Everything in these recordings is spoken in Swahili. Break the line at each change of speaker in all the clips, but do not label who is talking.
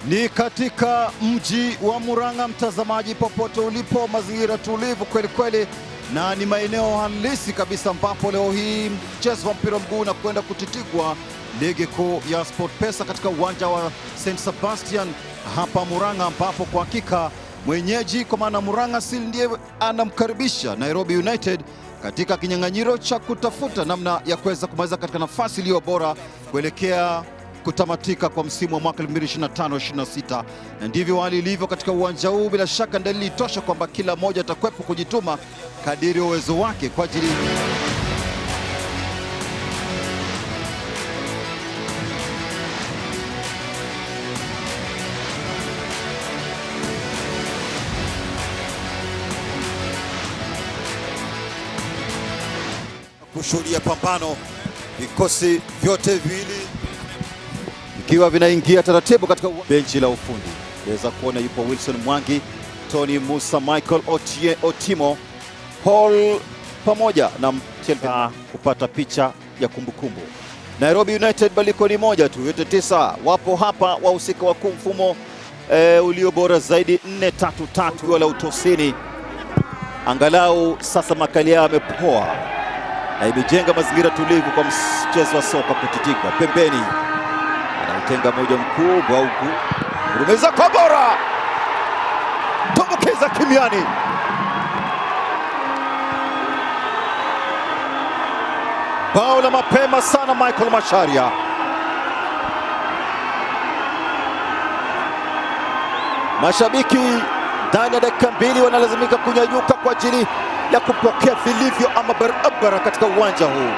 Ni katika mji wa Murang'a, mtazamaji popote ulipo, mazingira tulivu kweli kweli, na ni maeneo halisi kabisa ambapo leo hii mchezo wa mpira mguu unakwenda kutitigwa ligi kuu ya SportPesa katika uwanja wa St Sebastian hapa Murang'a, ambapo kwa hakika mwenyeji kwa maana Murang'a Seal ndiye anamkaribisha Nairobi United katika kinyang'anyiro cha kutafuta namna ya kuweza kumaliza katika nafasi iliyo bora kuelekea kutamatika kwa msimu wa mwaka 2025-26, na ndivyo hali ilivyo katika uwanja huu. Bila shaka dalili tosha kwamba kila mmoja atakwepo kujituma kadiri ya uwezo wake kwa ajili kushuhudia pambano, vikosi vyote viwili ikiwa vinaingia taratibu katika benchi la ufundi. Unaweza kuona yupo Wilson Mwangi, Tony Musa, Michael Otimo, Paul pamoja na Mchelva kupata picha ya kumbukumbu. Nairobi United baliko ni moja tu, yote 9 wapo hapa, wahusika wakuu mfumo ulio bora zaidi 4-3-3 wala utosini. Angalau sasa makali yao yamepoa na imejenga mazingira tulivu kwa mchezo wa soka kutitigwa. Pembeni anautenga moja mkubwa huku, rumeza kwa bora, tumbukiza kimiani. Bao la mapema sana Michael Macharia. Mashabiki ndani ya dakika 2 wanalazimika kunyanyuka kwa ajili ya kupokea vilivyo ama barabara katika uwanja huu.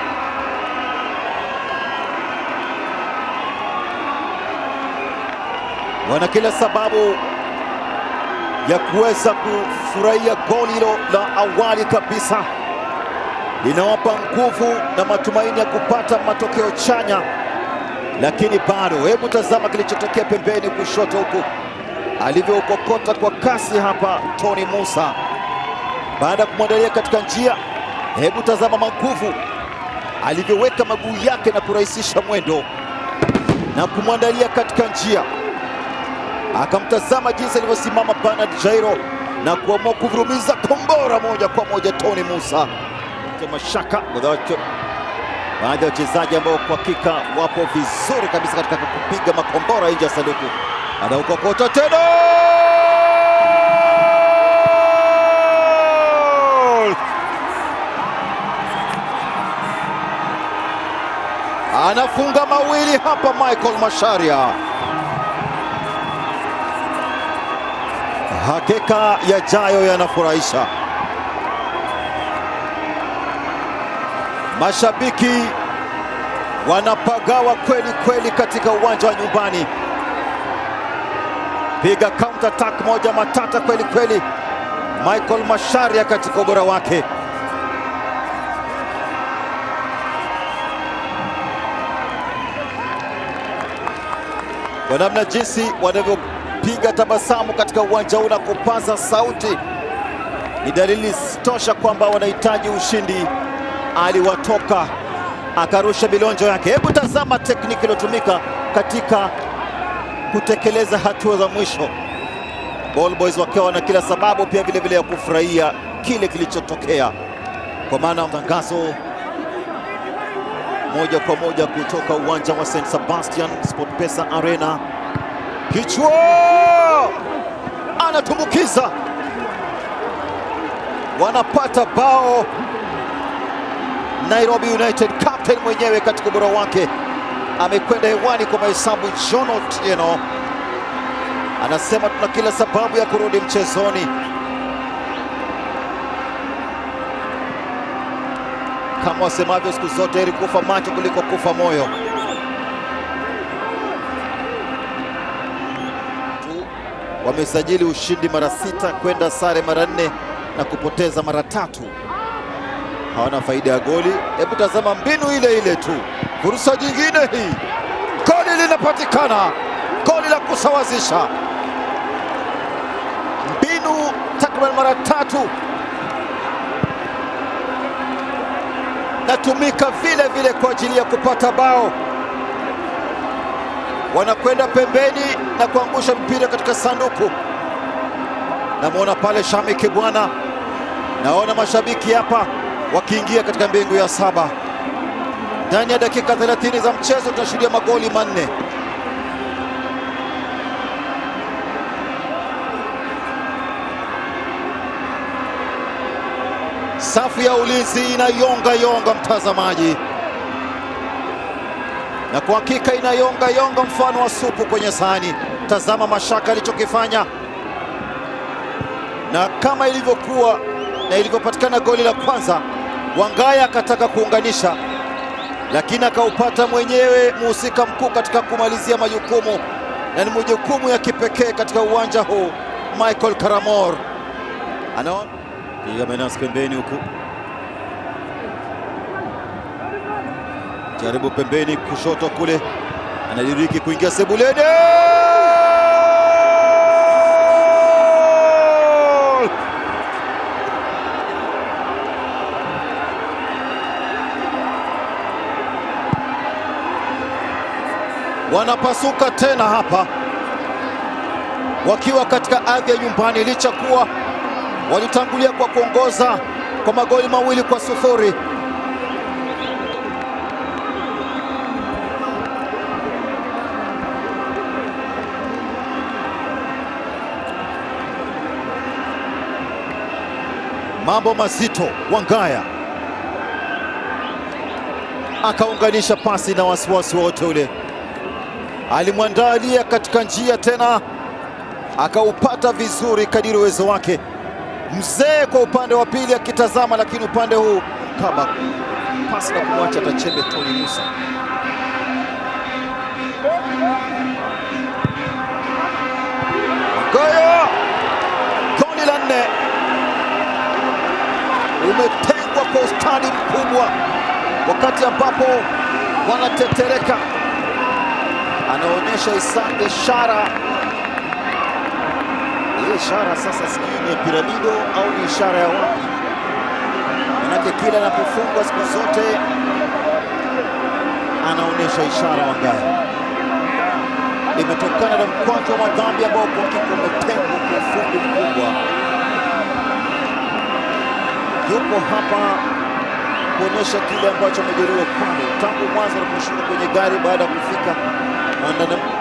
Wana kila sababu ya kuweza kufurahia goli hilo la awali kabisa, linawapa nguvu na matumaini ya kupata matokeo chanya, lakini bado. Hebu tazama kilichotokea pembeni kushoto huku, alivyoukokota kwa kasi hapa Tony Musa baada ya kumwandalia katika njia. Hebu tazama maguvu alivyoweka maguu yake na kurahisisha mwendo na kumwandalia katika njia. Akamtazama jinsi alivyosimama Bernard Jairo na kuamua kuvurumiza kombora moja kwa moja Tony Musa. Mashaka baadhi ya wachezaji ambao kwa hakika wapo vizuri kabisa katika kupiga makombora nje ya sanduku. Anaukokota tena, anafunga mawili hapa Michael Macharia. Hakika yajayo yanafurahisha. Mashabiki wanapagawa kweli kweli katika uwanja wa nyumbani. Piga counter attack moja matata kweli kweli Michael Macharia katika ubora wake. Kwa namna jinsi wanavyopiga tabasamu katika uwanja huu na kupaza sauti, ni dalili tosha kwamba wanahitaji ushindi. Aliwatoka akarusha bilonjo yake. Hebu tazama tekniki iliyotumika katika kutekeleza hatua za mwisho. Ball Boys wakiwa na kila sababu pia vile vile ya kufurahia kile kilichotokea, kwa maana mtangazo moja kwa moja kutoka uwanja wa St Sebastian SportPesa Arena. Kichwa anatumbukiza, wanapata bao Nairobi United. Captain mwenyewe katika ubora wake amekwenda hewani kwa mahesabu. John Otieno anasema tuna kila sababu ya kurudi mchezoni. Kama wasemavyo siku zote, heri kufa macho kuliko kufa moyo. Wamesajili ushindi mara 6, kwenda sare mara 4 na kupoteza mara 3. Hawana faida ya goli. Hebu tazama mbinu ile ile tu, fursa nyingine hii, goli linapatikana, goli la kusawazisha. Mbinu takriban mara 3 natumika vile vile kwa ajili ya kupata bao. wanakwenda pembeni na kuangusha mpira katika sanduku. Namwona pale Shami Kibwana, naona mashabiki hapa wakiingia katika mbingu ya saba. Ndani ya dakika 30 za mchezo tunashuhudia magoli manne. Safu ya ulinzi inayonga mtazamaji, na kwa hakika inayonga mfano wa supu kwenye sahani. Tazama Mashaka alichokifanya, na kama ilivyokuwa na ilivyopatikana goli la kwanza, Wangaya akataka kuunganisha, lakini akaupata mwenyewe mhusika mkuu katika kumalizia majukumu, na ni majukumu ya kipekee katika uwanja huu. Michael Karamor anaona piga Menas pembeni huku, jaribu pembeni kushoto kule, anadiriki kuingia sebuleni. Wanapasuka tena hapa wakiwa katika ardhi ya nyumbani, licha kuwa walitangulia kwa kuongoza kwa magoli 2-0. Mambo mazito. Wangaya akaunganisha pasi na wasiwasi wote ule, alimwandalia katika njia tena, akaupata vizuri kadiri uwezo wake. Mzee kwa upande wa pili akitazama, lakini upande huu kama pasi na kumwacha Tachembe Tony Musa. Wangaya, goli la 4 umetengwa kwa ustadi mkubwa, wakati ambapo wanatetereka. Anaonyesha Isande ishara. Hii ishara sasa sijui ni piramido au ni ishara ya wapi, manake kila anapofungwa siku zote anaonyesha ishara. Wangaya, imetokana na mkwaju wa madhambi ambao kwa hakika umetengwa kwa ufundi mkubwa. Yupo hapa kuonyesha kile ambacho amejeruhiwa pale tangu mwanzo aliposhuka kwenye gari. Baada ya kufika,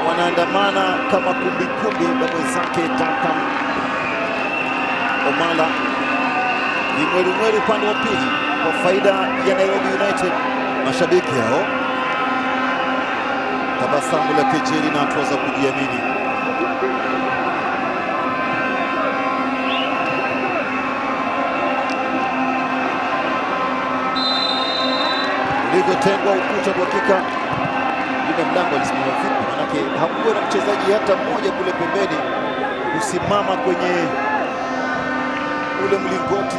wanaandamana kama kumbikumbi na mwenzake Duncan Omala. Ni mwelu upande wa pili kwa faida ya Nairobi United. Mashabiki hao tabasamu la kejeli na hatua za kujiamini. Ulivyotengwa ukuta kwa hakika, yule mlango alisimama vipi? Manake hakuwa na mchezaji hata mmoja kule pembeni kusimama kwenye ule mlingoti